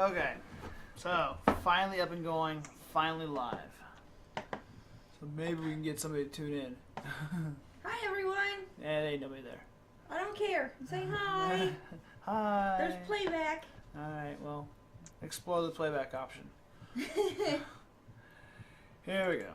Okay, so finally up and going, finally live. So maybe we can get somebody to tune in. Hi everyone. Yeah, there ain't nobody there. I don't care. Say hi. Hi. There's playback. Alright, well, explore the playback option. Here we go.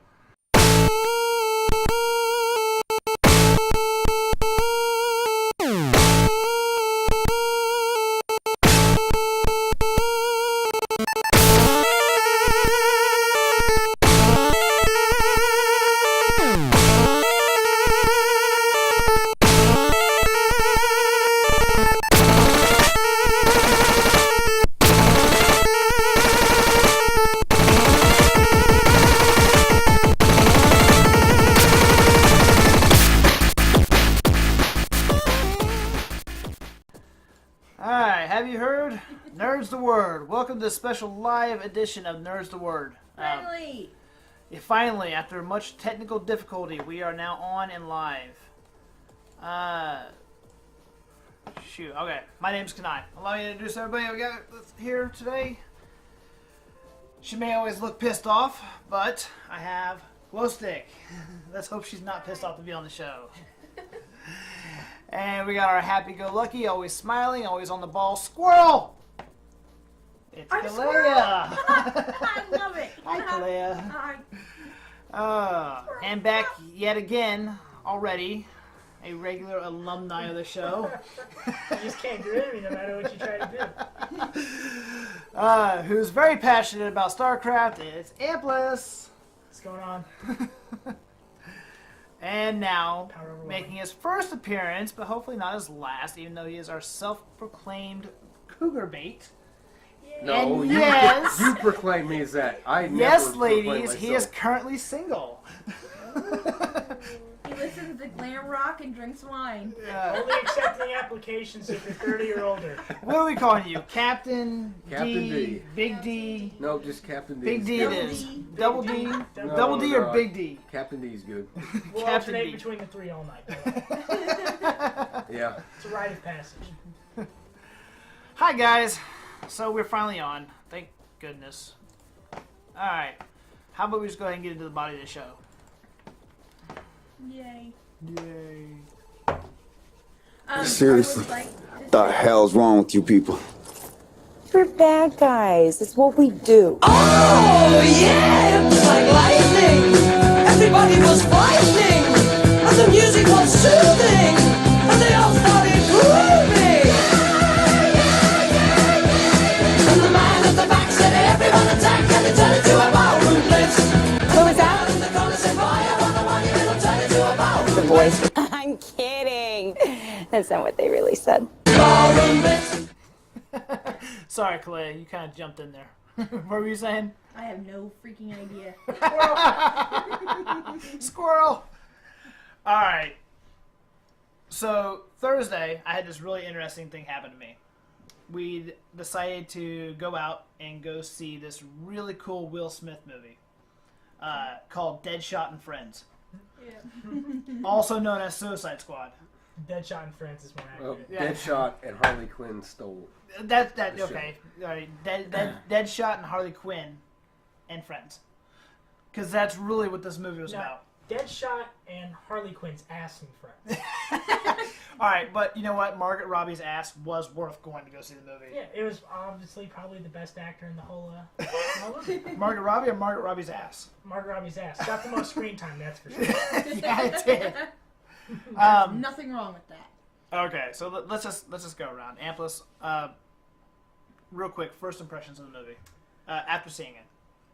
Alright, have you heard? Nerdz the Word. Welcome to the special live edition of Nerdz the Word. Finally. Finally, after much technical difficulty, we are now on and live. Shoot, okay. My name's Kanai. Allow me to introduce everybody we got here today. She may always look pissed off, but I have Glowstick. Let's hope she's not pissed off to be on the show. And we got our happy-go-lucky, always smiling, always on the ball, Squirrel! It's Kalea! I love it. Hi, Kalea. Hi. And back yet again, already, a regular alumni of the show. You just can't get rid of me no matter what you try to do. Who's very passionate about StarCraft. It's Ampless. What's going on? And now, making his first appearance, but hopefully not his last, even though he is our self-proclaimed cougar bait. No, And you, yes, you proclaim me as that. I never yes, proclaim ladies, he is myself. currently single. He listens to glam rock and drinks wine. Only accepting applications if you're 30 or older. What are we calling you? Captain D. Big D? No, just Captain D. Big D it Double is. D. Double D? No, Double D or no. Big D? Captain D's good. We'll Captain alternate D. between the three all night. Yeah. It's a rite of passage. Hi, guys. So we're finally on. Thank goodness. Alright. How about we just go ahead and get into the body of the show? Yay. Yay. Seriously. I would like to The hell's wrong with you people? We're bad guys. It's what we do. Oh, yeah, it was like lightning. Everybody was fighting, and the music was soothing, and they all started grooving. And the man at the back said, everyone attack, and it turned into a ballroom blitz. What was that? And the corner said, fire on the one, it'll turn into a ballroom The voice. I'm kidding. That's not what they really said. ballroom blitz. Sorry, Kalea, you kind of jumped in there. What were you saying? I have no freaking idea. Squirrel! Alright. So, Thursday, I had this really interesting thing happen to me. We decided to go out and go see this really cool Will Smith movie called Deadshot and Friends, also known as Suicide Squad. Deadshot and Friends is more Well, accurate. Yeah. Deadshot and Harley Quinn stole. That The okay. All right. Deadshot and Harley Quinn and Friends, because that's really what this movie was No. about. Deadshot and Harley Quinn's ass and friends. All right, but you know what? Margaret Robbie's ass was worth going to go see the movie. Yeah, it was obviously probably the best actor in the whole movie. Margaret Robbie or Margaret Robbie's ass? Margaret Robbie's ass. Got the most screen time, that's for sure. Yeah, it did. Nothing wrong with that. Okay, so let's just go around. Ampless, real quick, first impressions of the movie after seeing it.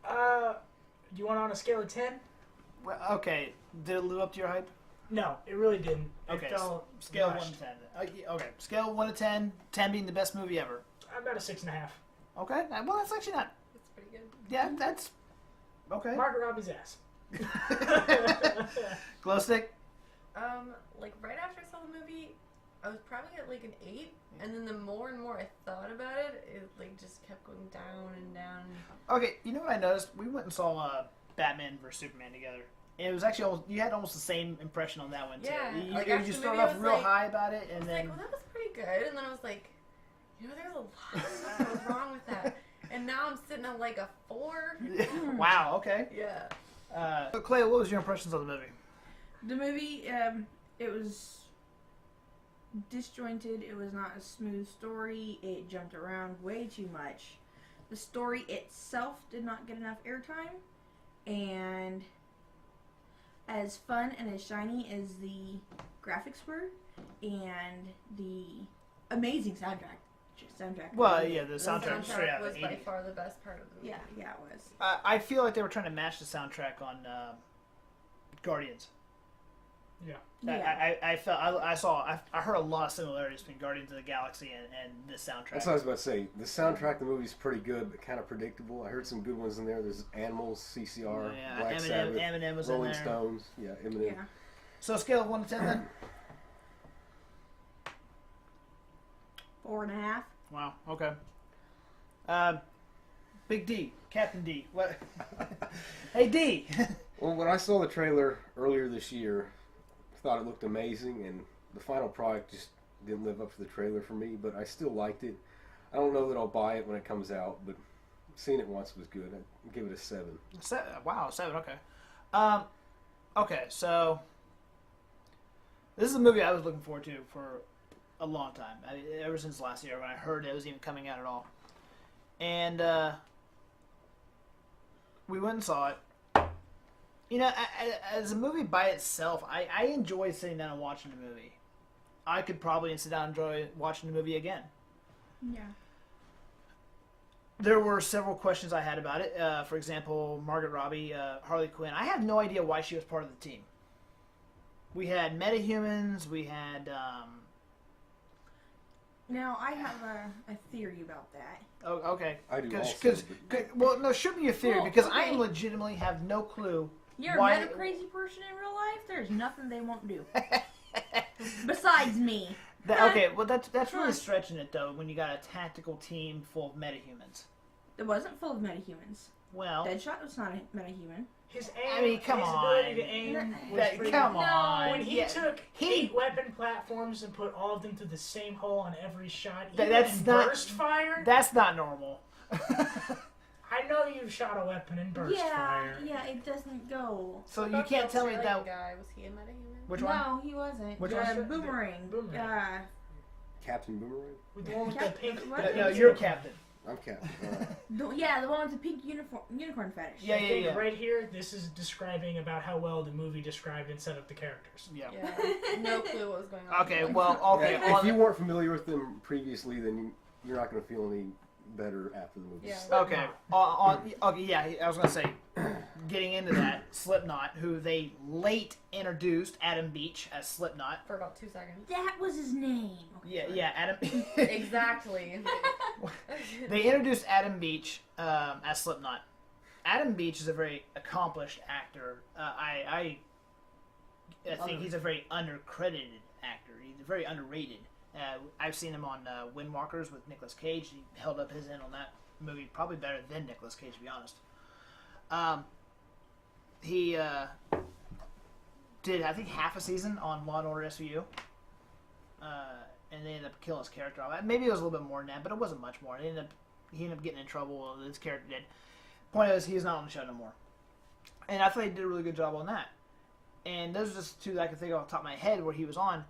Do you want on a scale of 10? Well, okay, did it live up to your hype? No, it really didn't. It Okay, felt scale of rushed. 1 to 10. Okay, scale of 1 to 10, 10 being the best movie ever. About a 6.5. Okay, well that's actually not. That's pretty good. Yeah, that's okay. Margaret Robbie's ass. Glow stick. Like right after I saw the movie, I was probably at like an 8, and then the more and more I thought about it, it like just kept going down and down. Okay, you know what I noticed? We went and saw Batman vs Superman together. And it was actually almost, you had almost the same impression on that one too. Yeah, You, like you after just the started movie, I off was real like- high about it, I and was then like, well, that was pretty good, and then I was like, you know, there's a lot of stuff that was wrong with that. And now I'm sitting at like a 4. Wow. Okay. Yeah. Clay, what was your impressions of the movie? The movie, it was disjointed. It was not a smooth story. It jumped around way too much. The story itself did not get enough airtime. And as fun and as shiny as the graphics were, and the amazing soundtrack. Well, yeah, the The soundtrack straight out of was the by 80s. far the best part of the movie. Yeah, it was. I feel like they were trying to match the soundtrack on Guardians. Yeah. Yeah. I heard a lot of similarities between Guardians of the Galaxy and this soundtrack. That's what I was about to say. The soundtrack of the movie's pretty good, but kind of predictable. I heard some good ones in there. There's Animals, CCR, Yeah, Black Sabbath, Eminem was in Rolling there. Stones. Yeah, Eminem. Yeah. So scale of 1 to 10 then? 4.5. Wow. Okay. Big D, Captain D. What? Hey D. Well, when I saw the trailer earlier this year, I thought it looked amazing, and the final product just didn't live up to the trailer for me, but I still liked it. I don't know that I'll buy it when it comes out, but seeing it once was good. I'd give it a 7. Wow, 7. Okay. Okay. So this is a movie I was looking forward to for a long time. Ever since last year when I heard it was even coming out at all, and we went and saw it. You know, as a movie by itself, I enjoy sitting down and watching the movie. I could probably sit down and enjoy watching the movie again. Yeah. There were several questions I had about it. For example, Margaret Robbie, Harley Quinn. I have no idea why she was part of the team. We had metahumans. We had. Now, I have a theory about that. Oh, okay. I do also, Because, but- well, no, shoot me your theory Well, because I okay. legitimately have no clue. You're Why- a meta crazy person in real life? There's nothing they won't do. Besides me. Okay, well that's really stretching it though when you got a tactical team full of metahumans. It wasn't full of metahumans. Well, Deadshot was not a metahuman. His I aim, mean, come his on. ability to aim was pretty come good. on. When he Yeah. took He- 8 weapon platforms and put all of them through the same hole on every shot, Th- even that's in not- burst fire. That's not normal. I know you've shot a weapon in burst fire. Yeah, it doesn't go. So What you about can't the tell me Australian that. guy? Was he a metahuman? Which no, one? he wasn't. Which one? Boomerang. Boomerang. Captain Boomerang? With the one with the pink. What? No, you're captain. I'm Captain. The one with the pink unicorn fetish. Yeah, I think yeah. right here, this is describing about how well the movie described and set up the characters. Yeah. Yeah. No clue what was going on. Okay. Well. Okay. Yeah, if on you the- weren't familiar with them previously, then you're not going to feel any better after the movie. Yeah. Okay. Okay. Yeah. I was gonna say, getting into that, Slipknot, who they late introduced Adam Beach as Slipknot. For about 2 seconds. That was his name. Yeah. Adam. Exactly. They introduced Adam Beach as Slipknot. Adam Beach is a very accomplished actor. I think he's a very undercredited actor. He's very underrated. I've seen him on Windwalkers with Nicolas Cage. He held up his end on that movie probably better than Nicolas Cage, to be honest. He did, I think, half a season on Law & Order SVU. And they ended up killing his character off. Maybe it was a little bit more than that, but it wasn't much more. He ended up getting in trouble. His character did. Point is, he's not on the show no more. And I thought he did a really good job on that. And those are just two that I can think of off the top of my head where he was on.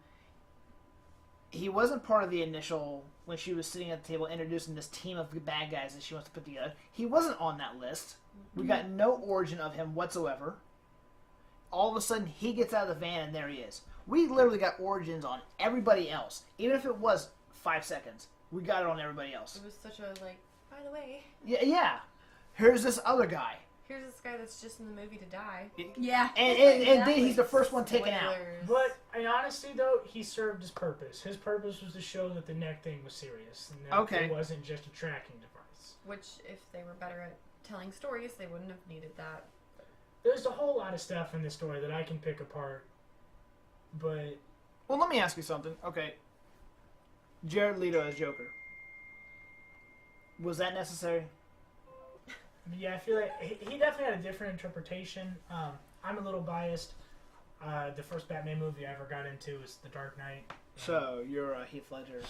He wasn't part of the initial, when she was sitting at the table introducing this team of bad guys that she wants to put together. He wasn't on that list. We got no origin of him whatsoever. All of a sudden, he gets out of the van and there he is. We literally got origins on everybody else. Even if it was 5 seconds, we got it on everybody else. It was such a, like, by the way, Yeah. Here's this other guy. here's this guy that's just in the movie to die. Yeah. And then Exactly. he's the first one taken out. Spoilers. But in honesty, though, he served his purpose. His purpose was to show that the neck thing was serious, and that Okay. it wasn't just a tracking device. Which, if they were better at telling stories, they wouldn't have needed that. There's a whole lot of stuff in this story that I can pick apart, but Well, let me ask you something. Okay. Jared Leto as Joker. Was that necessary? yeah, I feel like he definitely had a different interpretation. I'm a little biased. The first Batman movie I ever got into was The Dark Knight. So you're a Heath Ledger.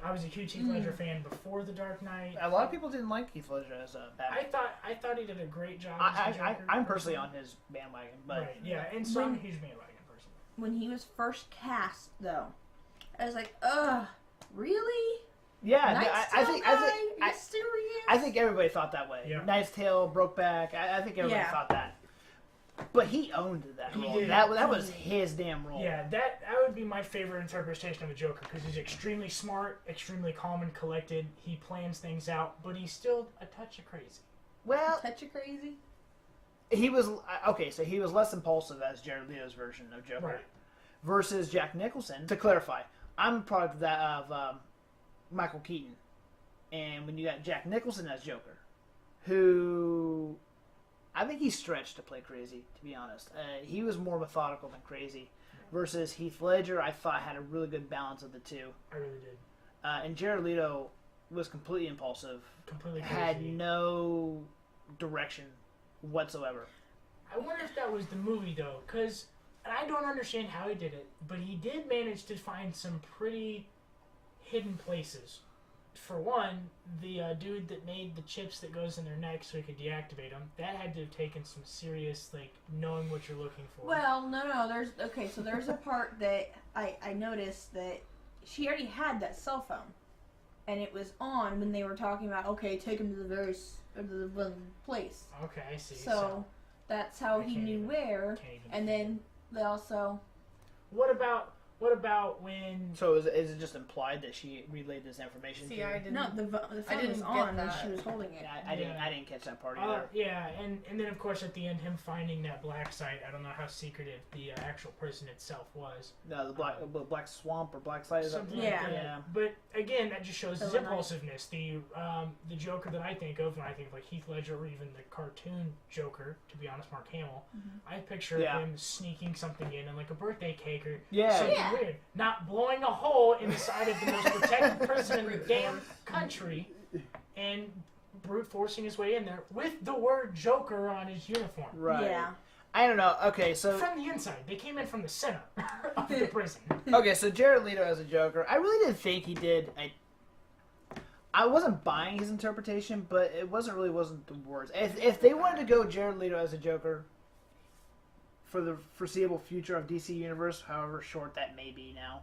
I was a huge Heath Ledger fan before The Dark Knight. A lot of people didn't like Heath Ledger as a Batman. I thought he did a great job. As the Joker. I'm personally on his bandwagon, but Right, yeah, and so I'm a huge bandwagon person. When he was first cast, though, I was like, ugh, really? yeah, Knight's I Tale think guy? Are you serious? I think everybody thought that way. Yeah. Knight's Tale, Brokeback. I think everybody thought that. But he owned that He role. did. That was his damn role. Yeah, that would be my favorite interpretation of a Joker because he's extremely smart, extremely calm and collected. He plans things out, but he's still a touch of crazy. Well, Touch of crazy? he was okay. So he was less impulsive as Jared Leto's version of Joker, Right. versus Jack Nicholson. To clarify, I'm a product of that of Michael Keaton, and when you got Jack Nicholson as Joker, who I think he stretched to play crazy. To be honest, he was more methodical than crazy. Versus Heath Ledger, I thought had a really good balance of the two. I really did. And Jared Leto was completely impulsive, Completely crazy. had no direction whatsoever. I wonder if that was the movie though, because I don't understand how he did it, but he did manage to find some pretty hidden places. For one, the dude that made the chips that goes in their neck so he could deactivate them, that had to have taken some serious, like, knowing what you're looking for. Well, no. There's a part that I noticed that she already had that cell phone, and it was on when they were talking about, okay, take him to the place. Okay, I see. So that's how I he can't knew even- where. can't even And then they also, What about when... So is it just implied that she relayed this information See, to I you? didn't. no, the I phone didn't was get on when that. she was holding it. Yeah, I didn't catch that part Oh, either. yeah, and then of course at the end, him finding that black site. I don't know how secretive the actual prison itself was. No, the black swamp or black site. Is that Something Yeah. like that. Yeah. But again, that just shows his Illinois. impulsiveness. The Joker that I think of when I think of like Heath Ledger or even the cartoon Joker, to be honest, Mark Hamill, I picture Yeah. him sneaking something in like a birthday cake or Yeah. something Yeah. weird, not blowing a hole in the side of the most protected prison in the damn country, and brute forcing his way in there with the word Joker on his uniform. Right. Yeah. I don't know. Okay, so From the inside, they came in from the center of the prison. okay, so Jared Leto as a Joker, I really didn't think he did. I wasn't buying his interpretation, but it wasn't the words. If they wanted to go Jared Leto as a Joker for the foreseeable future of DC Universe, however short that may be now,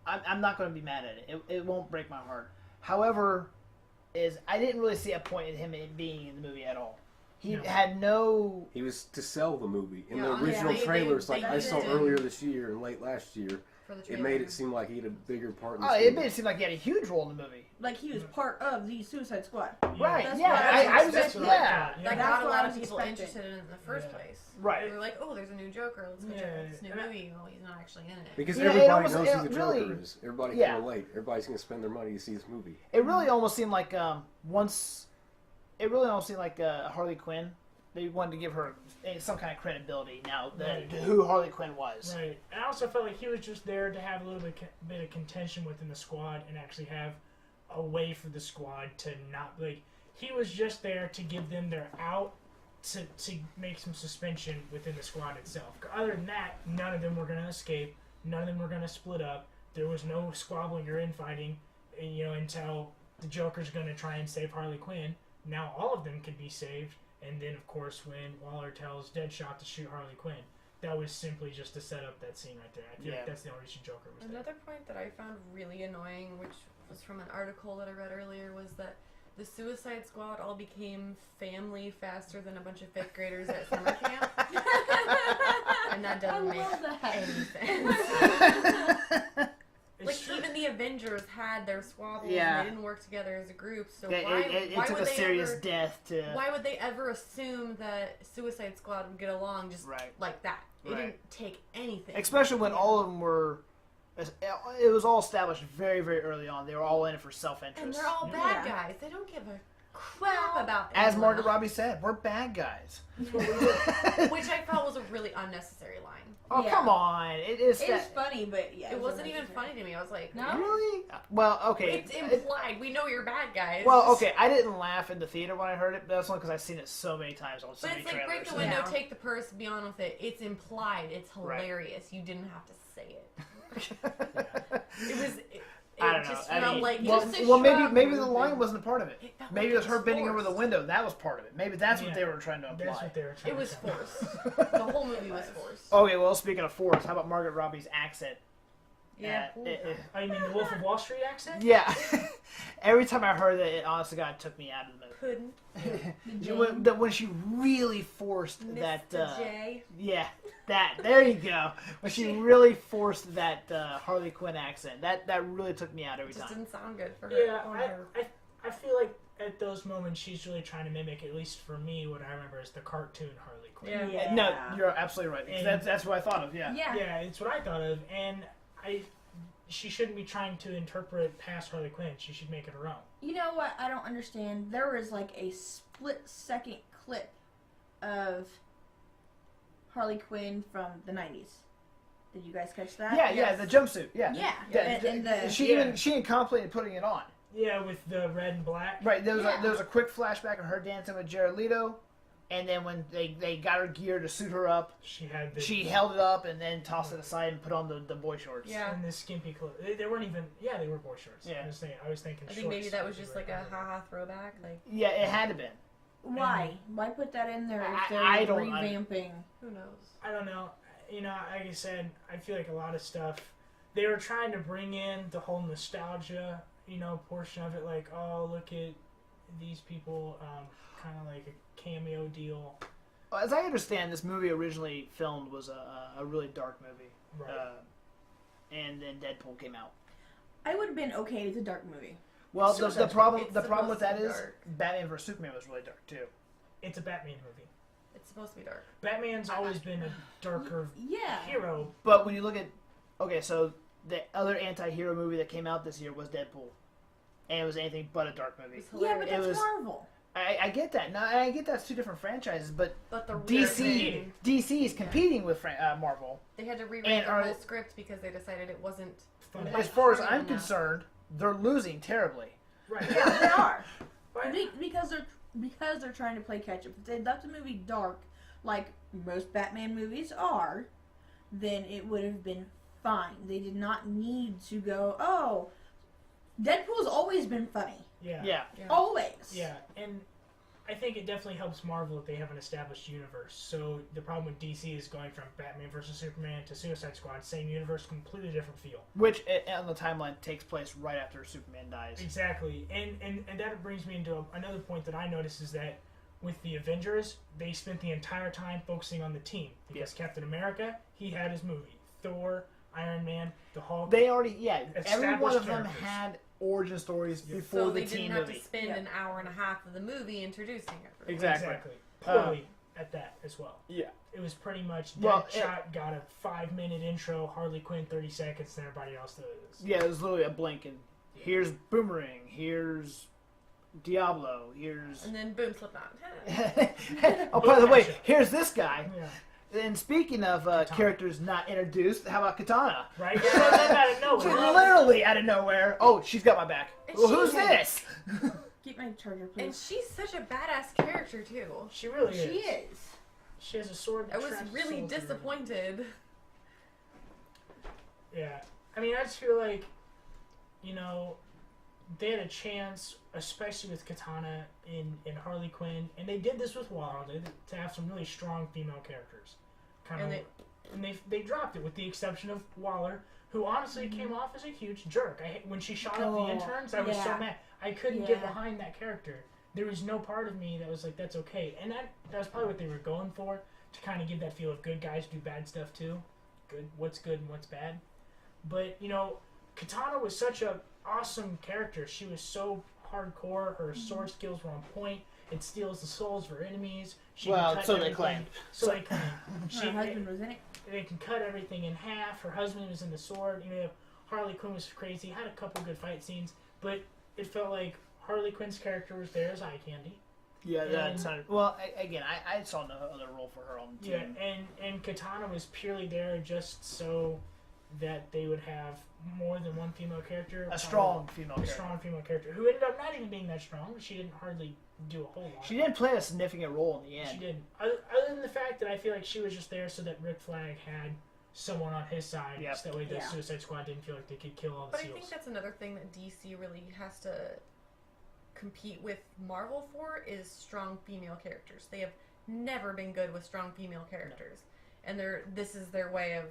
I'm not going to be mad at it. It won't break my heart. However, I didn't really see a point in him being in the movie at all. He had no. He was to sell the movie. In Yeah, the original honestly, trailers, they like I saw did. earlier this year and late last year, For the it trailer. made it seem like he had a bigger part in the Oh, it movie. made it seem like he had a huge role in the movie. Like he was part of the Suicide Squad. Right? That's yeah, what I was that's just what I yeah. thought, That yeah. That's got a what lot I of was people expecting. interested in it in the first Yeah. place. Right. They were like, oh, there's a new Joker. Let's go check Yeah, out this new and I- movie. Well, he's not actually in it. Because Yeah, it everybody almost- knows it who the really- Joker is. Everybody yeah. can relate. Everybody's going to spend their money to see this movie. It really almost seemed like Harley Quinn. They wanted to give her some kind of credibility now Right. to who Harley Quinn was. Right. And I also felt like he was just there to have a little bit of contention within the squad and actually have a way for the squad to not, like, he was just there to give them their out to make some suspension within the squad itself. Other than that, none of them were going to escape. None of them were going to split up. There was no squabbling or infighting, until the Joker's going to try and save Harley Quinn. Now all of them could be saved. And then, of course, when Waller tells Deadshot to shoot Harley Quinn, that was simply just to set up that scene right there. I feel like that's the only reason Joker was there. Another point that I found really annoying, which was from an article that I read earlier, was that the Suicide Squad all became family faster than a bunch of fifth graders at summer camp. And that doesn't make any sense. Like, It's true. even the Avengers had their squabbles Yeah. and they didn't work together as a group, so It why took would a they serious ever, death to. why would they ever assume that Suicide Squad would get along just Right. like that? It Right. didn't take anything. Especially when all of them were. It was all established very, very early on. They were all in it for self-interest. And they're all bad guys. They don't give a crap about As Angela. Margaret Robbie said, we're bad guys. Which I felt was a really unnecessary line. Oh, Yeah. come on. It is It was funny, but yeah. It wasn't even unnecessary. funny to me. I was like, No? Really? Well, okay. It's implied. We know you're bad guys. Well, okay, I didn't laugh in the theater when I heard it, but that's only because I've seen it so many times on so But many it's like, break trailers. the window, Yeah. take the purse, be on with it. It's implied. It's Right. hilarious. You didn't have to say it. It was. I don't just know. I felt mean, like well, just a well, maybe shrug maybe the movement. line wasn't a part of it. It felt Maybe like it was her bending over forced. the window. That was part of it. Maybe that's what Yeah. they were trying to imply. That's what they were trying It was to tell me. forced. The whole movie was forced. Okay, well, speaking of force, how about Margaret Robbie's accent? Yeah. I mean, the Wolf of Wall Street accent? Yeah. Every time I heard it, honestly, God, took me out of the Couldn't. movie. When she really forced that. Mr. J. Yeah, there you go. When she really forced that Harley Quinn accent, that really took me out every It just time. didn't sound good for her. Yeah, on her. I feel like at those moments she's really trying to mimic, at least for me, what I remember is the cartoon Harley Quinn. Yeah. No, you're absolutely right. Because And- that's what I thought of. Yeah. Yeah. Yeah, it's what I thought of, and she shouldn't be trying to interpret past Harley Quinn. She should make it her own. You know what? I don't understand. There was like a split-second clip of Harley Quinn from the 90s. Did you guys catch that? Yeah, Yes. the jumpsuit. Yeah. Yeah. Yeah, And the she even contemplated putting it on. Yeah, with the red and black. Right. There was Yeah. there was a quick flashback of her dancing with Jared Leto, and then when they got her gear to suit her up, She had the she held it up and then tossed it aside and put on the boy shorts. Yeah. and the skimpy clothes. They weren't even. Yeah, they were boy shorts. Yeah. I was thinking. I think maybe shorts that was they just were like a under. haha throwback. Like, Yeah, it had to been. Why? Why put that in there if they're I don't- revamping? who knows? I don't know. You know, like I said, I feel like a lot of stuff they were trying to bring in the whole nostalgia, portion of it. Like, oh, look at these people, kind of like a cameo deal. As I understand, this movie originally filmed was a really dark movie, Right. and then Deadpool came out. I would have been okay with a dark movie. Well, the Suicide problem It's the problem with that supposed to is be dark. Batman vs Superman was really dark too. It's a Batman movie. It's supposed to be dark. Batman's always been a darker Yeah. hero. But when you look at so the other anti-hero movie that came out this year was Deadpool, and it was anything but a dark movie. It's Yeah, but hilarious. that's was- Marvel. I get that. No, I get that's two different franchises, but But the DC is competing with Marvel. they had to And rewrite the are- whole script because they decided it wasn't. Funny. As far as Enough. I'm concerned, they're losing terribly. Right. Yeah, they are. Right. Because they're trying to play catch up. If they left the movie dark, like most Batman movies are, then it would have been fine. They did not need to go, oh, Deadpool's always been funny. Yeah. Yeah. Always. Yeah, and I think it definitely helps Marvel if they have an established universe. So the problem with DC is going from Batman versus Superman to Suicide Squad, same universe, completely different feel. Which on the timeline takes place right after Superman dies. Exactly, and that brings me into another point that I noticed is that with the Avengers, they spent the entire time focusing on the team because Captain America, he had his movie. Thor, Iron Man, the Hulk. They already every one Established of them characters. had origin stories before So the they team didn't have movie. to spend Yeah. an hour and a half of the movie introducing everyone. Exactly. Poorly at that as well. Yeah. It was pretty much Well, Deadshot got a 5-minute intro, Harley Quinn 30 seconds, and everybody else does. Yeah, it was literally a blink, and here's Boomerang, here's Diablo, here's. And then boom, Slipknot. Oh, by the way, here's this guy. Yeah. And speaking of characters not introduced, how about Katana? Right? Shows up out of She nowhere. literally out of nowhere. Oh, she's got my back. And Well, she who's had- this? Keep my charger, And please. she's such a badass character too. She really She is. is. She has a sword. I was traps really soldier. disappointed. Yeah. I mean, I just feel like, they had a chance, especially with Katana in Harley Quinn, and they did this with Waller, to have some really strong female characters. And they dropped it with the exception of Waller, who honestly came off as a huge jerk. When she shot up the interns, I was so yeah. mad. I couldn't get Yeah. behind that character. There was no part of me that was like, that's okay. And that was probably what they were going for, to kind of give that feel of good guys do bad stuff too. What's good and what's bad. But, Katana was such a awesome character. She was so hardcore. Her sword skills were on point. It steals the souls of her enemies. She can Well, cut so they everything. claimed. So they claimed. Her husband was in it. They can cut everything in half. Her husband was in the sword. Harley Quinn was crazy. Had a couple good fight scenes, but it felt like Harley Quinn's character was there as eye candy. Yeah, And- that sounded. Well, again, I saw no other role for her on the team. Yeah, and Katana was purely there just so that they would have more than one female character. A strong female A character. strong female character who ended up not even being that strong. She didn't hardly do a whole lot. She didn't play a significant role in the She end. didn't. Other than the fact that I feel like she was just there so that Rick Flag had someone on his side, Yep. so that way the Yeah. Suicide Squad didn't feel like they could kill all the But I SEALs. think that's another thing that DC really has to compete with Marvel for is strong female characters. They have never been good with strong female characters, and this is their way of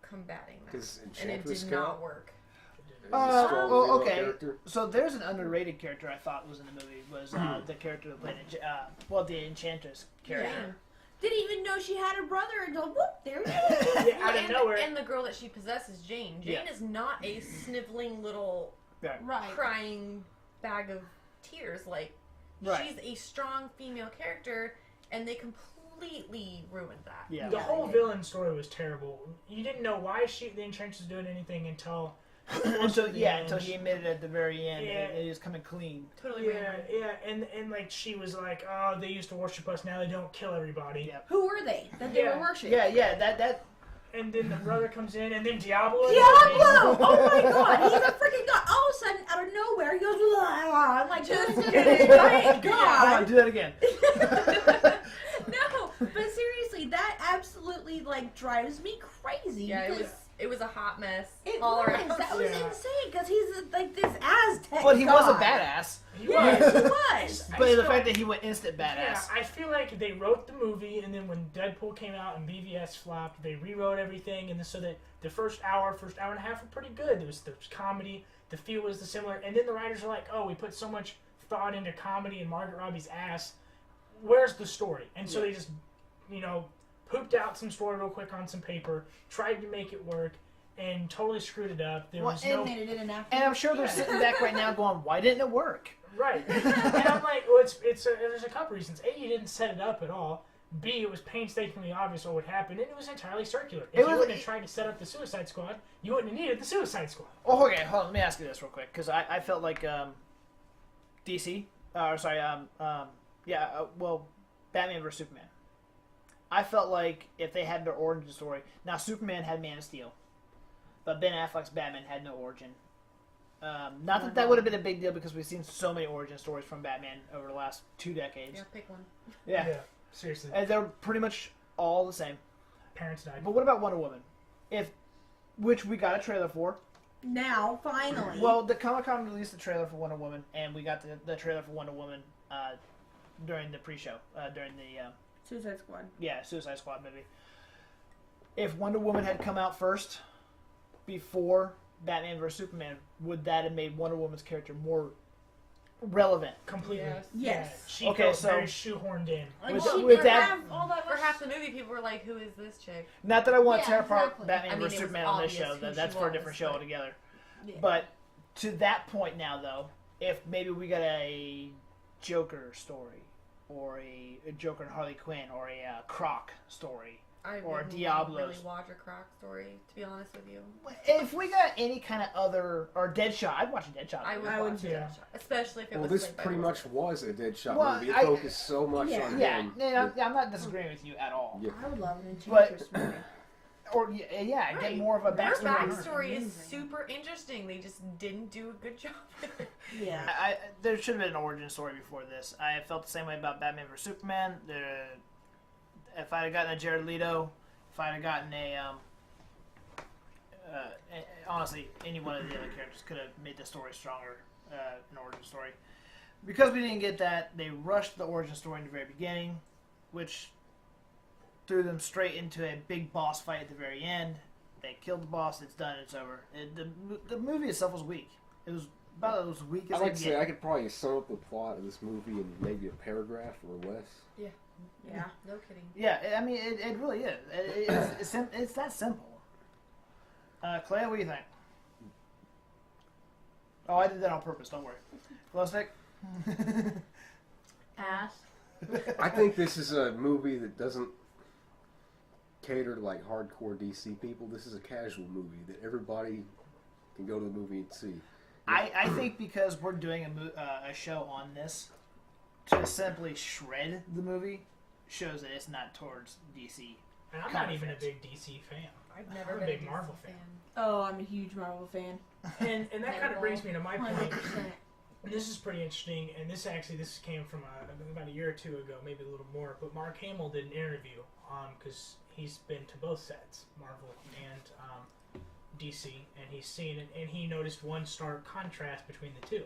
combating that. Because And it Enchantress did count? not work. Is a strong well, female okay. character? So there's an underrated character I thought was in the movie was the character that played the Enchantress character. Didn't even know she had a brother until whoop, there it is. Yeah, out of and, nowhere. and the girl that she possesses, Jane. Jane Yeah. is not a sniveling little Right. crying bag of tears. Like, Right. she's a strong female character, and they completely ruined that. Yeah. The whole villain story was terrible. You didn't know why the Enchantress was doing anything until until the end. until he admitted at the very end Yeah. and he was coming clean. Totally Yeah, random. yeah, and like she was like, oh, they used to worship us, now they don't kill everybody. Yeah. Who were they that they Yeah. were worshipping? Yeah, that And then the brother comes in, and then Diablo. Diablo! Oh my god, he's a freaking god. All of a sudden, out of nowhere, he goes, "Blah." I'm like, this giant Hold on, god. do that again. No, but seriously, that absolutely, like, drives me crazy. Yeah, because it was a hot mess it all was. around. That was Yeah. insane, because he's, like, this Aztec But he was a god. badass. He Yes, was. he was. I But the still- fact that he went instant Yeah, badass. I feel like they wrote the movie, and then when Deadpool came out and BVS flopped, they rewrote everything, and so that the first hour and a half were pretty good. There was comedy, the feel was the similar, and then the writers are like, oh, we put so much thought into comedy and Margaret Robbie's ass. Where's the story? And so they just, pooped out some story real quick on some paper, tried to make it work, and totally screwed it up. There was no... And it didn't have And I'm sure they're sitting back right now going, why didn't it work? Right. And I'm like, well, there's a couple reasons. A, you didn't set it up at all. B, it was painstakingly obvious what would happen, and it was entirely circular. If you wouldn't have tried to set up the Suicide Squad, you wouldn't have needed the Suicide Squad. Oh, okay, hold on, let me ask you this real quick, because I felt like DC, Batman vs. Superman. I felt like if they had their origin story, now Superman had Man of Steel, but Ben Affleck's Batman had no origin. Not that would have been a big deal because we've seen so many origin stories from Batman over the last 2 decades. Yeah, pick one. Yeah. Seriously. And they're pretty much all the same. Parents died. But what about Wonder Woman? Which we got a trailer for. Now, finally. Well, the Comic-Con released the trailer for Wonder Woman, and we got the trailer for Wonder Woman during the pre-show, during the Suicide Squad. Suicide Squad movie. If Wonder Woman had come out first, before Batman vs. Superman, would that have made Wonder Woman's character more relevant? Completely. Yes. Yes. Yeah, she Okay, felt so- very shoehorned in. Like, With- she with didn't that- have all that For much... half the movie, people were like, "Who is this chick?" Not that I want to Yeah, tear apart exactly. Batman I mean, vs. it was Superman on this obvious show. who That's she for a was, different show but- altogether. Yeah. But to that point now, though, if maybe we got a Joker story, or a Joker and Harley Quinn, or a Croc story, I Or wouldn't Diablos. really watch a Croc story, to be honest with you. if we got any kind of other, or Deadshot, I'd watch a Deadshot. I would I watch would it, too. especially if it Well, was this played by pretty Will much Smith. was a Deadshot Well, movie. It I- focused so much Yeah. on Yeah, him. I'm not disagreeing with you at all. Yeah. I would love an But- Enchantress movie. Or get Right. more of a Her backstory. on her. backstory is Amazing. super interesting. They just didn't do a good job with it. Yeah. There should have been an origin story before this. I felt the same way about Batman vs Superman. If I'd have gotten a Jared Leto, if I'd have gotten honestly, any one of the other characters could have made the story stronger, an origin story. Because we didn't get that, they rushed the origin story in the very beginning, which threw them straight into a big boss fight at the very end. They killed the boss. It's done. It's over. The movie itself was weak. It was about as weak as I'd like it to could say I get. could probably sum up the plot of this movie in maybe a paragraph or less. Yeah. No kidding. Yeah, I mean, it really is. It's that simple. Clay, what do you think? Oh, I did that on purpose. Don't worry. Glow stick? Ass. I think this is a movie that doesn't cater to like hardcore DC people. This is a casual movie that everybody can go to the movie and see. I think because we're doing a show on this, to simply shred the movie shows that it's not towards DC. And I'm not even a big DC fan. I've never I'm been a big DC Marvel fan. Oh, I'm a huge Marvel fan. And that kind of brings me to my point. 100%. And this is pretty interesting, and this came from about a year or two ago, maybe a little more. But Mark Hamill did an interview because he's been to both sets, Marvel and DC, and he's seen it, and he noticed one stark contrast between the two.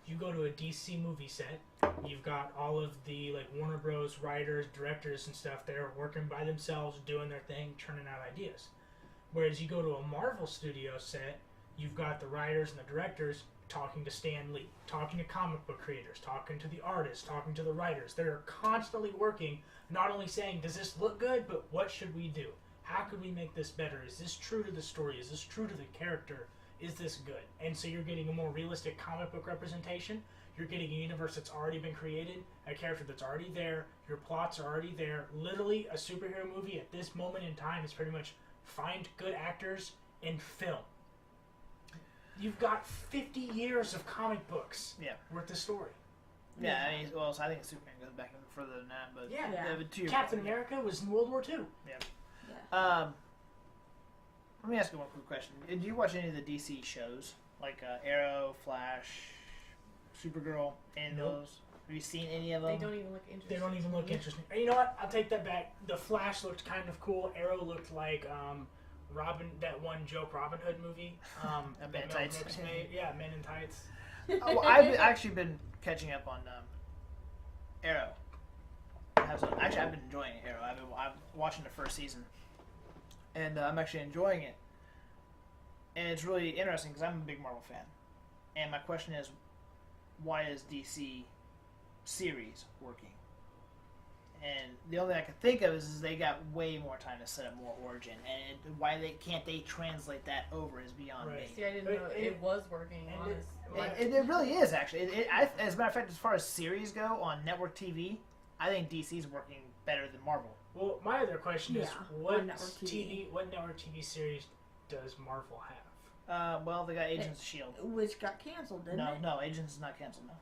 You go to a DC movie set, you've got all of the like Warner Bros. Writers, directors, and stuff there working by themselves, doing their thing, churning out ideas. Whereas you go to a Marvel studio set, you've got the writers and the directors talking to Stan Lee, talking to comic book creators, talking to the artists, talking to the writers. They're constantly working, not only saying, does this look good, but what should we do? How could we make this better? Is this true to the story? Is this true to the character? Is this good? And so you're getting a more realistic comic book representation. You're getting a universe that's already been created, a character that's already there, your plots are already there. Literally, a superhero movie at this moment in time is pretty much find good actors and film. You've got 50 years of comic books worth of story. Yeah, I mean, well, so I think Superman goes back even further than that, but Yeah. Captain America was in World War II. Yeah. Let me ask you one quick question. Did you watch any of the DC shows? Like Arrow, Flash, Supergirl, any of those? Have you seen any of them? They don't even look interesting. They don't even look interesting. And you know what? I'll take that back. The Flash looked kind of cool. Arrow looked like Robin, that one Joke Robin Hood movie. Men in Tights. Yeah, Men in Tights. Well, I've actually been catching up on Arrow. Actually, I've been enjoying Arrow. I'm watching the first season, and I'm actually enjoying it. And it's really interesting because I'm a big Marvel fan. And my question is, why is DC series working? And the only thing I can think of is they got way more time to set up more origin, and why can't they translate that over is beyond me. See, I didn't know it was working. Honestly, it really is actually. As a matter of fact, as far as series go on network TV, I think DC's working better than Marvel. Well, my other question is, what network TV. What network TV series does Marvel have? Well, they got Agents of S.H.I.E.L.D. Which got canceled, didn't it? No, Agents is not canceled, no.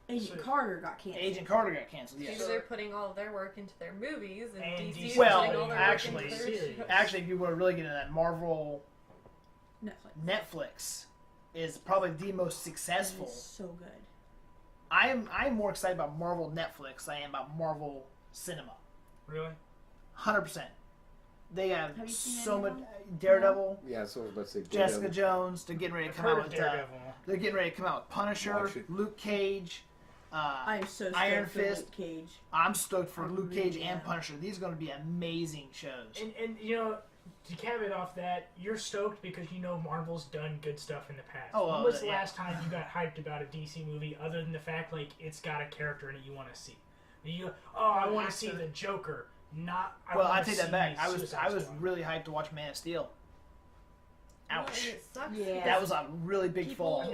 Agent Carter got canceled. Agent Carter got canceled, yes. because they're putting all of their work into their movies, and DC's putting well, all their actually, work into their shows. if you were really getting that, Marvel Netflix is probably the most successful. That is so good. I'm more excited about Marvel Netflix than I am about Marvel Cinema. Really? 100%. They have you seen so any much of them? Daredevil. Yeah, so I was about to say Jessica Daredevil. Jones. They're getting ready to come out with. They're getting ready to come out with Punisher, Watch it. Luke Cage. I'm so stoked Iron for Fist. Luke Cage. I'm stoked for Luke really Cage and am. Punisher. These are going to be amazing shows. And you know, to caveat off that, you're stoked because you know Marvel's done good stuff in the past. Oh, when was the last time you got hyped about a DC movie other than the fact like it's got a character in it you want to see? I want to see the Joker. I take that back. I was really hyped to watch Man of Steel. Well, Ouch. and it sucks. Yeah. That was a really big fall.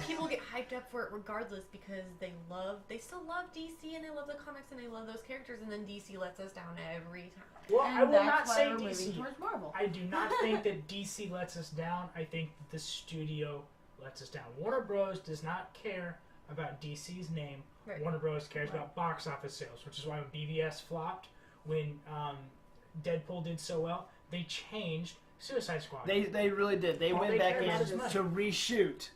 People get hyped up for it regardless because they still love DC and they love the comics and they love those characters, and then DC lets us down every time. Well, And I will that's not why say we're moving DC. towards Marvel. I do not think that DC lets us down. I think that the studio lets us down. Warner Bros. Does not care about DC's name. Right. Warner Bros. Cares about box office sales, which is why when BVS flopped, when Deadpool did so well, they changed Suicide Squad. They really did. They went back in to reshoot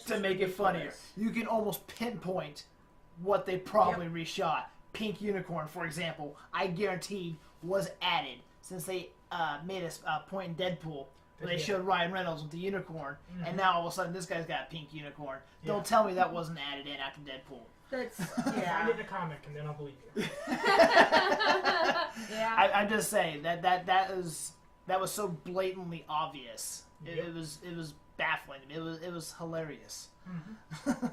to make it funnier. You can almost pinpoint what they probably reshot. Pink Unicorn, for example, I guarantee was added since they made a point in Deadpool where they showed Ryan Reynolds with the unicorn, and now all of a sudden this guy's got a pink unicorn. Don't tell me that wasn't added in after Deadpool. That's Find it in a comic and then I'll believe you. yeah. I'm just saying that was so blatantly obvious. It was baffling. It was hilarious.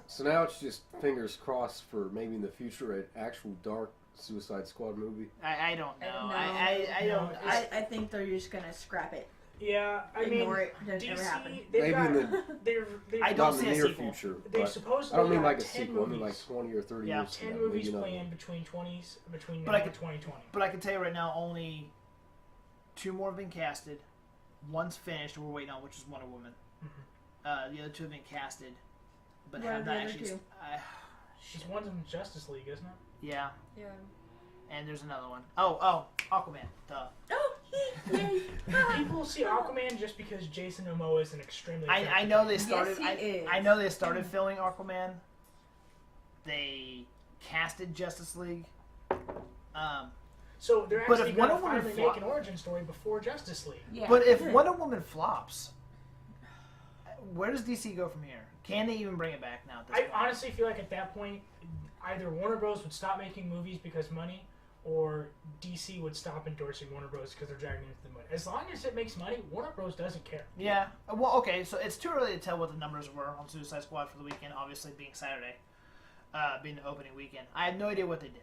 So now it's just fingers crossed for maybe in the future an actual dark Suicide Squad movie. I don't know. I don't know. I don't. I think they're just gonna scrap it. Yeah, I mean, Ignore it. Doesn't ever happen. DC, Maybe in the I not don't in see the a near sequel. future. They've But supposedly I don't mean got like a 10 sequel. I mean movies. like 20 or 30 Yeah, years. 10 from now, movies maybe another planned one. between But now I and could- 2020. But I can tell you right now, only 2 more have been casted. One's finished. We're waiting on, which is Wonder Woman. The other 2 have been casted. but What are have the not other actually. two? She's one in Justice League, isn't it? Yeah, Yeah. and there's another one. Oh, Aquaman. Duh. Oh, yay! People see Aquaman just because Jason Momoa is an extremely. I know they started. Yes, he is. I know they started filming Aquaman. They casted Justice League. So they're But actually if going to Wonder Woman finally flop- make an origin story before Justice League. Yeah. But if Wonder Woman flops, where does DC go from here? Can they even bring it back now? At this I point? honestly feel like at that point, either Warner Bros. Would stop making movies because money, or DC would stop endorsing Warner Bros. Because they're dragging into the money. As long as it makes money, Warner Bros. Doesn't care. Yeah. Well, okay. So it's too early to tell what the numbers were on Suicide Squad for the weekend. Obviously, being Saturday, being the opening weekend, I had no idea what they did.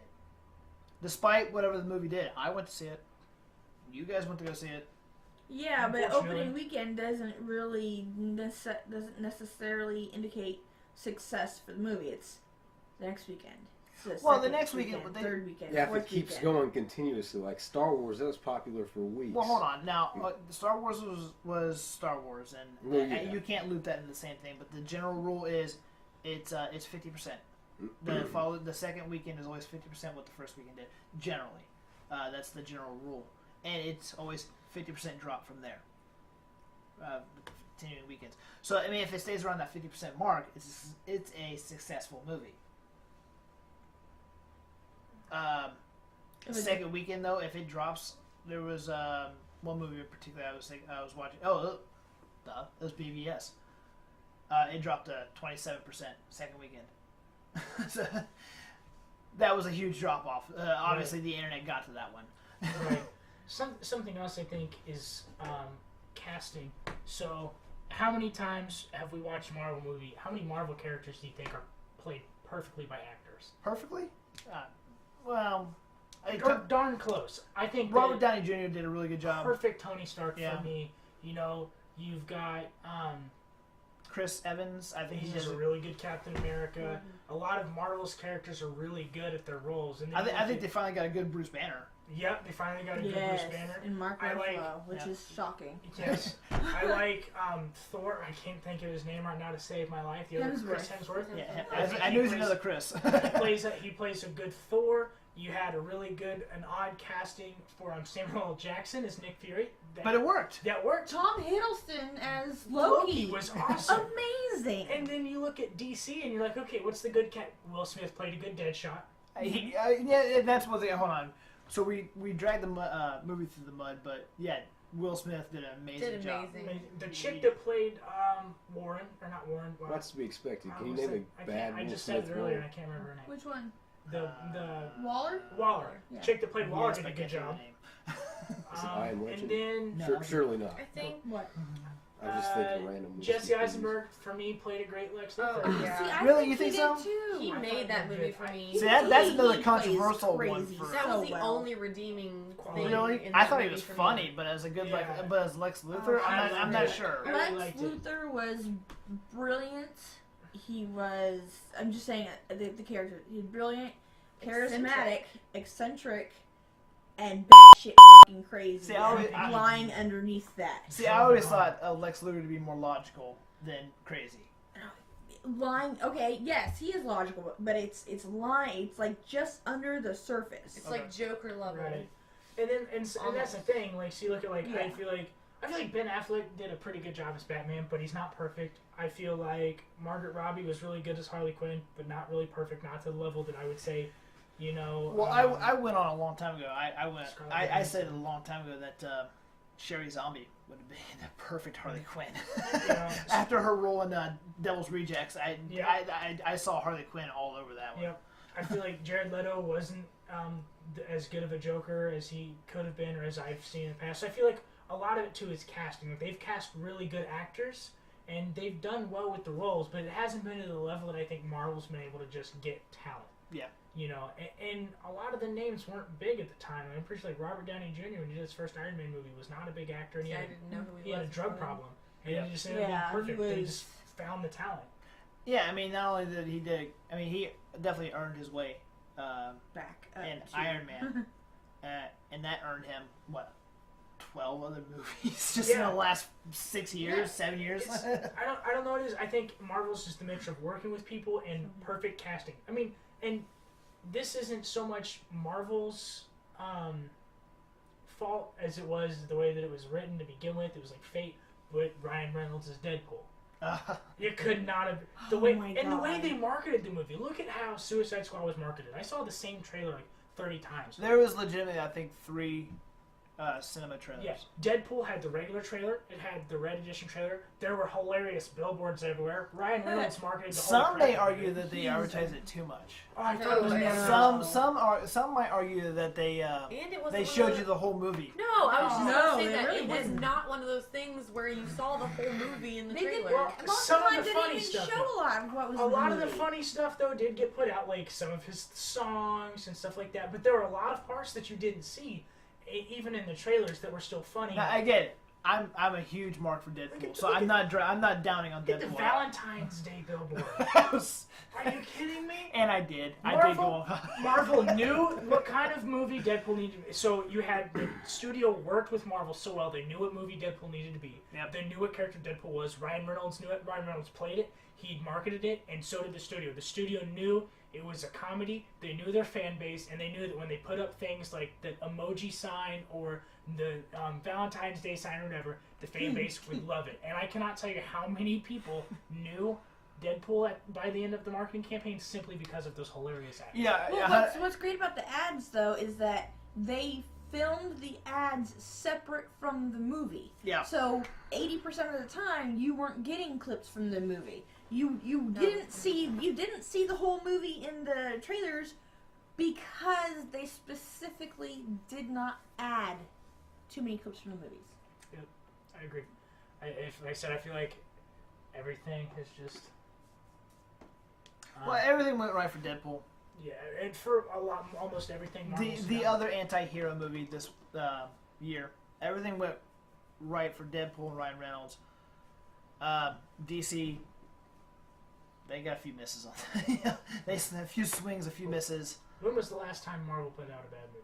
Despite whatever the movie did, I went to see it. You guys went to go see it. Yeah, but Unfortunately. opening weekend doesn't really doesn't necessarily indicate success for the movie. It's the next weekend. It's Well, the second next weekend, but they- third weekend, Yeah, if fourth it keeps weekend. going continuously, like Star Wars, that was popular for weeks. Well, hold on. Now, Star Wars was Star Wars, and Well, yeah. you can't loop that into the same thing. But the general rule is, it's 50%. The second weekend is always 50% what the first weekend did. Generally, that's the general rule, and it's always 50% drop from there. Continuing weekends. So I mean, if it stays around that 50% mark, it's a successful movie. Second weekend though, if it drops, there was one movie in particular I was watching. Oh, it was BVS. It dropped to 27% second weekend. So, that was a huge drop off. Obviously, the internet got to that one. Right. Something else I think is casting. So, how many times have we watched a Marvel movie? How many Marvel characters do you think are played perfectly by actors? Perfectly? Well, Or darn close. I think Robert Downey Jr. did a really good job. perfect Tony Stark Yeah. for me. You know, you've got Chris Evans, I think he he does does. a really good Captain America. A lot of Marvel's characters are really good at their roles. And I think they finally got a good Bruce Banner. Yep, they finally got a good Yes, Bruce Banner. and Mark I like- Ruffalo, which yeah. is shocking. Yes, I like Thor. I can't think of his name right now to save my life. The other Chris Hemsworth. Yeah, I think I he knew it was plays- another Chris. He plays a good Thor. You had a really good, an odd casting for Samuel L. Jackson as Nick Fury. But it worked. That worked. Tom Hiddleston as Loki was awesome. Amazing. And then you look at DC and you're like, okay, what's the good cat? Will Smith played a good Deadshot. Yeah, that's one thing. Hold on. So we dragged the movie through the mud, but yeah, Will Smith did an amazing job. The chick that played Warren, or not Warren. What's to be expected? Can you what's name that? a bad I Will just said Smith it earlier and role? I can't remember her name. Which one? The Waller? Waller. Yeah. Chick that played Waller Yes, did I a good can't think of job. the name. Is it I Am And Legend? then No. Surely not. I think. What? I was just thinking random. Will Jesse Smith Eisenberg for me played a great Lex Luthor. Oh, yeah. See, I Really? think You think he so? did too. He I made thought that he movie did. for me. See, that's another He controversial plays one. crazy. For, That was so the well. only redeeming Quality. thing. really? in I that thought he movie was for me. funny, but as a good Yeah. but as Lex Luthor, I'm not sure. I really Lex liked it. Luthor was brilliant. He was. I'm just saying the character. He was brilliant, charismatic, eccentric, and batshit fucking crazy. See, I lying underneath that. See, I always thought Lex Luthor to be more logical than crazy. Lying. Okay, yes, he is logical, but it's lying. It's like just under the surface. It's like Joker level. Right. And then and that's the thing. Like, so you look at I Yeah. feel like Ben Affleck did a pretty good job as Batman, but he's not perfect. I feel like Margaret Robbie was really good as Harley Quinn, but not really perfect. Not to the level that I would say, you know. Well, I went on a long time ago. Scarlet I Johansson. said a long time ago that Sherry Zombie would have been the perfect Harley Quinn. Yeah. After her role in Devil's Rejects, Yeah. I saw Harley Quinn all over that one. Yep. I feel like Jared Leto wasn't as good of a Joker as he could have been, or as I've seen in the past. So I feel like a lot of it too is casting. Like, they've cast really good actors, and they've done well with the roles, but it hasn't been to the level that I think Marvel's been able to just get talent. Yeah. You know, and a lot of the names weren't big at the time. I'm pretty sure like Robert Downey Jr. when he did his first Iron Man movie was not a big actor, and Yeah, I didn't know who he he had a was drug before then. problem, and Yeah. he just ended up Yeah, being he perfect. They was- just found the talent. Yeah, I mean, not only did he did, I mean, he definitely earned his way Back in to- Iron Man, and that earned him what 12 other movies just in the last 6 years, 7 years. I don't know what it is. I think Marvel's just a mixture of working with people and perfect casting. I mean, and this isn't so much Marvel's fault as it was the way that it was written to begin with. It was like fate with Ryan Reynolds as Deadpool. You could not have the way the way they marketed the movie. Look at how Suicide Squad was marketed. I saw the same trailer like 30 times. There was legitimately, I think, 3 cinema trailers. Yes, Deadpool had the regular trailer. It had the red edition trailer. There were hilarious billboards everywhere. Ryan Reynolds marketed the whole Some may argue that they advertise it too much. Oh, I thought it was Some might argue that they And showed you the whole movie. No, I was just No, going to they say that really it was didn't. not one of those things where you saw the whole movie in the They did. trailer. Most Some of of them the didn't funny even stuff, show a lot of what was a in the lot of the movie. funny stuff though did get put out, like some of his songs and stuff like that. But there were a lot of parts that you didn't see, even in the trailers, that were still funny. Now, I get it. I'm a huge mark for Deadpool, so I'm not downing on Get the Deadpool. Valentine's Day billboard. Are you kidding me? And I did. Marvel knew what kind of movie Deadpool needed to be. So you had the studio worked with Marvel so well, they knew what movie Deadpool needed to be. Yep. They knew what character Deadpool was. Ryan Reynolds knew it. Ryan Reynolds played it. He marketed it, and so did the studio. The studio knew it was a comedy. They knew their fan base, and they knew that when they put up things like the emoji sign or the Valentine's Day sign or whatever, the fan base would love it. And I cannot tell you how many people knew Deadpool by the end of the marketing campaign simply because of those hilarious ads. Yeah. Well, what's great about the ads, though, is that they filmed the ads separate from the movie. Yeah. So 80% of the time, you weren't getting clips from the movie. You didn't see the whole movie in the trailers because they specifically did not add too many clips from the movies. Yep, I agree. Like I said, I feel like everything has just. Well, everything went right for Deadpool. Yeah, and for almost everything. The other anti-hero movie this year, everything went right for Deadpool and Ryan Reynolds. DC, they got a few misses on that. They a few swings, a few misses. When was the last time Marvel put out a bad movie?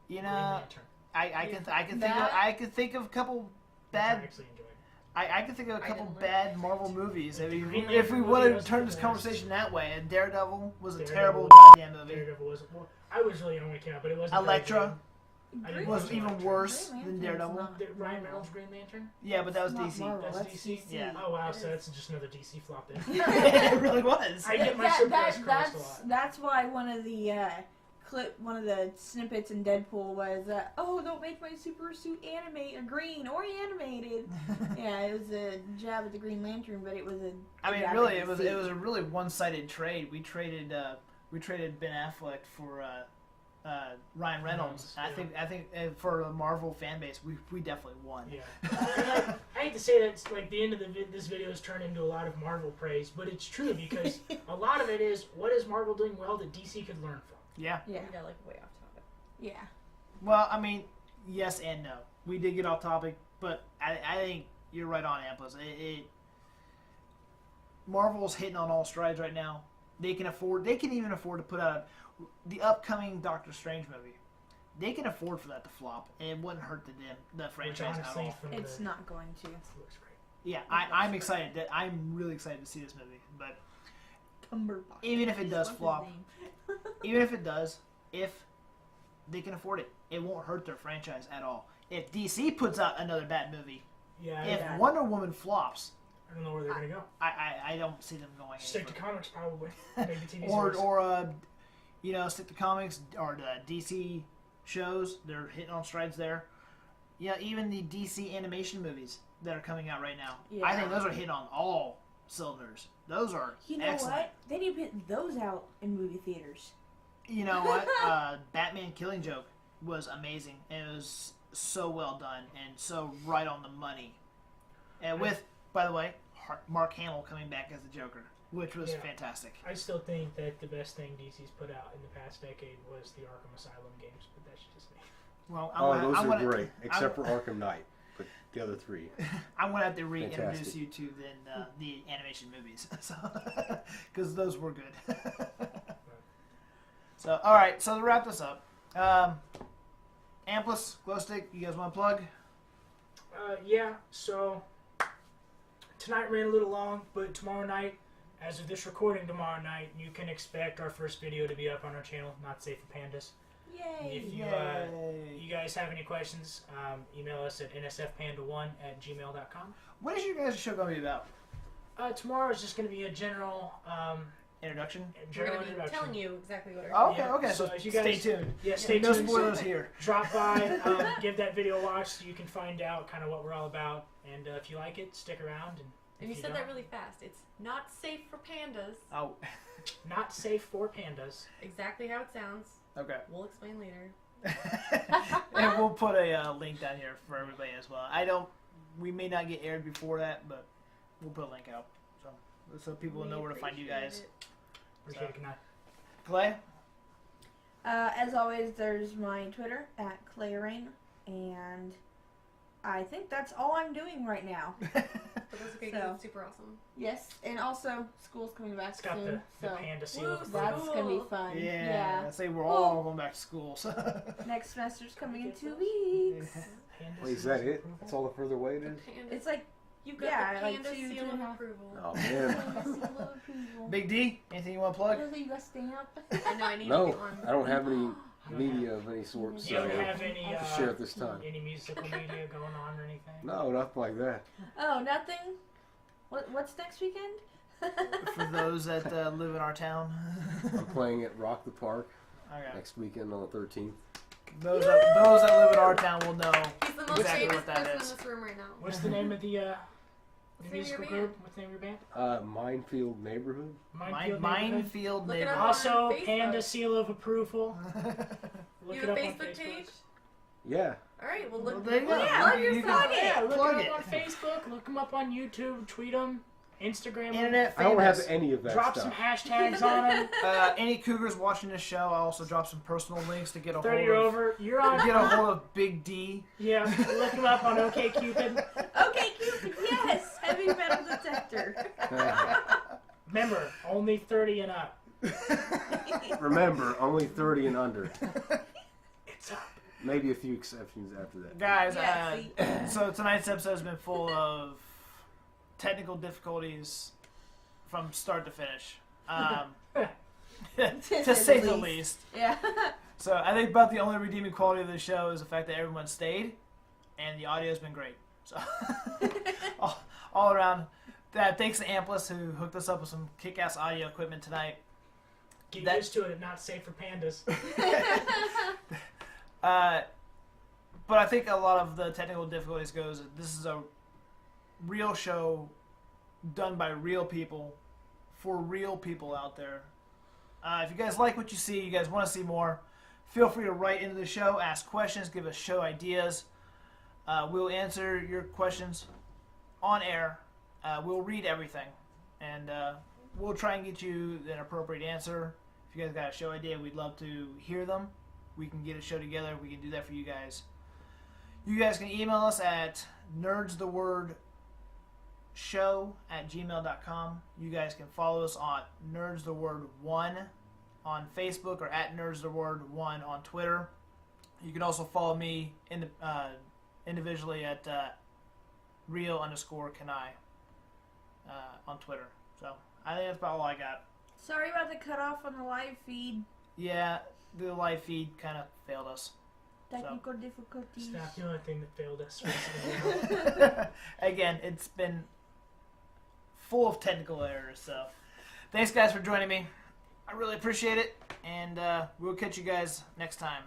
You Green know, Lantern. I can think of a couple bad. I actually enjoyed. I can think of a couple didn't like bad Marvel movies. I mean, Green if we Lantern want to was turn the this best. conversation that way, and Daredevil was a Daredevil terrible was- goddamn movie. Daredevil wasn't. Well, I was really young when it came out, but it wasn't. Elektra I didn't was watch even Elektra. worse Green than Lantern's Daredevil. not- Ryan Reynolds Green Lantern. Yeah, but that was It's not DC. Marvel, That's that's DC. Yeah. Oh wow, so that's just another DC flop then. It really was. I get my surprise crossed a lot. That's why one of the snippets in Deadpool was, oh, don't make my super suit green or animated. Yeah, it was a jab at the Green Lantern, but it was a. I mean, jab really, at it was DC. a really one-sided trade. We traded Ben Affleck for Ryan Reynolds. Yeah. I think for a Marvel fan base, we definitely won. Yeah. And I hate to say that it's like the end of this video has turned into a lot of Marvel praise, but it's true because a lot of it is what is Marvel doing well that DC could learn from. Yeah. Yeah. We got like way off topic. Yeah. Well, I mean, yes and no. We did get off topic, but I think you're right on, Ampos. Marvel's hitting on all strides right now. They can even afford to put out the upcoming Doctor Strange movie. They can afford for that to flop, and it wouldn't hurt the franchise at all. It's not going to. It looks great. Yeah, I'm excited. I'm really excited to see this movie. But Cumberbatch. even if it does What's his flop, name? even if it does, if they can afford it, it won't hurt their franchise at all. If DC puts out another bad movie, Yeah. if Yeah. Wonder Woman flops, I don't know where they're gonna go. I don't see them going Stick to anywhere. comics probably. Maybe TV or series. stick to comics or the DC shows. They're hitting on strides there. Yeah, even the DC animation movies that are coming out right now. I think those are hitting on all cylinders. Those are You know excellent. what? They need to put those out in movie theaters. You know what? Batman Killing Joke was amazing. It was so well done and so right on the money. And with, by the way, Mark Hamill coming back as the Joker, which was fantastic. I still think that the best thing DC's put out in the past decade was the Arkham Asylum games, but that's just me. Well, Those are great, except for Arkham Knight, but the other three. I'm gonna have to reintroduce Fantastic. you to the animation movies, because those were good. So, all right. So to wrap this up, Amplus, Glowstick, you guys want to plug? Yeah, so tonight ran a little long, but tomorrow night, as of this recording tomorrow night, you can expect our first video to be up on our channel, Not Safe for Pandas. Yay! If you guys have any questions, email us at nsfpanda1@gmail.com. What is your guys' show going to be about? Tomorrow is just going to be a general Introduction? We're general going to be introduction. telling you exactly what our Oh, okay, Yeah, okay. so So if you stay guys- tuned. Yeah, stay No tuned. spoilers here. Drop by, give that video a watch so you can find out kind of what we're all about. And if you like it, stick around. And And you if said that don't, really fast. It's not safe for pandas. Oh, Not safe for pandas. Exactly how it sounds. okay. We'll explain later. And we'll put a link down here for everybody as well. We may not get aired before that, but we'll put a link out so people will know where to find you guys. Appreciate it. Good night. Clay? As always, there's my Twitter at ClayRain, and I think that's all I'm doing right now. But that's okay because So. it's super awesome. Yes, and also school's coming back It's got soon, the so panda seal. Woo, of approval. that's gonna be Cool. fun. Yeah. I say we're all going back to school. So. Next semester's coming in 2 weeks. Panda Wait, is seal that of it? approval? That's all the further away it The is? panda, It's like you got yeah, the like panda two, seal 2.5. of approval. Oh man. Big D, anything you want to plug? You got stamp. I know I need to No, get one. I don't have any media of any sort. You So don't have any to share at this time. any musical media going on or anything? No, nothing like that. Oh, nothing. What's next weekend? For those that live in our town. I'm playing at Rock the Park Okay. next weekend on the 13th. Those that live in our town will know. He's the most Exactly famous what that person is. in this room right now. What's the name of the What's the name of musical your group? What's the name of your band? Minefield Neighborhood. Neighborhood? Minefield Look it neighborhood. up. Also, On Facebook. Panda Seal of Approval. Look You it have up a on Facebook page? Yeah. All right, well Well, look. there you go. Yeah, plug You yourself. can- Yeah, look Plug them it. up on Facebook. Look them up on YouTube. Tweet them. Instagram them. Internet I don't have famous. any of that Drop stuff. some hashtags on them. Any Cougars watching this show, I'll also drop some personal links to get a 30 hold or of. over. You're on. Get a hold of Big D. Yeah, look him up on OkCupid. Okay, Cupid. Yes, heavy metal detector. Remember, only 30 and up. Remember, only 30 and under. It's up. Maybe a few exceptions after that. Guys, Yeah, so tonight's episode has been full of technical difficulties from start to finish. To say the least. Yeah. So I think about the only redeeming quality of the show is the fact that everyone stayed, and the audio's been great. So all around, thanks to Amplus who hooked us up with some kick-ass audio equipment tonight. Get That- used to it. Not safe for pandas. But I think a lot of the technical difficulties goes. This is a real show done by real people for real people out there. If you guys like what you see, you guys want to see more, feel free to write into the show, ask questions, give us show ideas. We'll answer your questions on air. We'll read everything, and we'll try and get you an appropriate answer. If you guys got a show idea, we'd love to hear them. We can get a show together. We can do that for you guys. You guys can email us at nerdstheword@gmail.com. You guys can follow us on Nerdz the Word 1 on Facebook or at Nerdz the Word 1 on Twitter. You can also follow me individually at real_Kanai on Twitter. So I think that's about all I got. Sorry about the cutoff on the live feed. Yeah, the live feed kind of failed us. Technical difficulties. It's not the only thing that failed us recently. Again, it's been full of technical errors. So thanks, guys, for joining me. I really appreciate it, and we'll catch you guys next time.